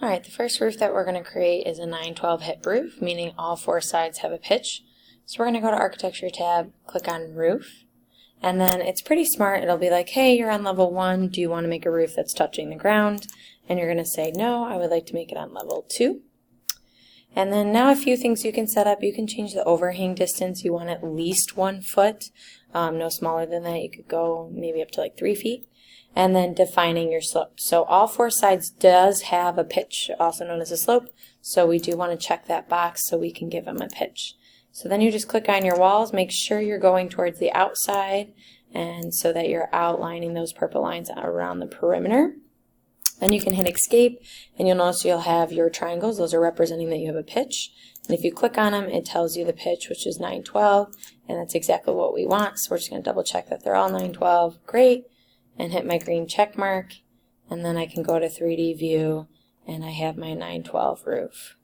Alright, the first roof that we're going to create is a 912 hip roof, meaning all four sides have a pitch. So we're going to go to Architecture tab, click on Roof, and then it's pretty smart. It'll be like, hey, you're on level 1, do you want to make a roof that's touching the ground? And you're going to say, no, I would like to make it on level 2. And then now a few things you can set up. You can change the overhang distance. You want at least 1 foot, no smaller than that. You could go maybe up to like 3 feet. And then defining your slope. So all four sides does have a pitch, also known as a slope, so we do want to check that box so we can give them a pitch. So then you just click on your walls, make sure you're going towards the outside, and so that you're outlining those purple lines around the perimeter. Then you can hit escape, and you'll notice you'll have your triangles. Those are representing that you have a pitch. And if you click on them, it tells you the pitch, which is 912, and that's exactly what we want. So we're just going to double check that they're all 912. Great. And hit my green check mark, and then I can go to 3D view and I have my 912 roof.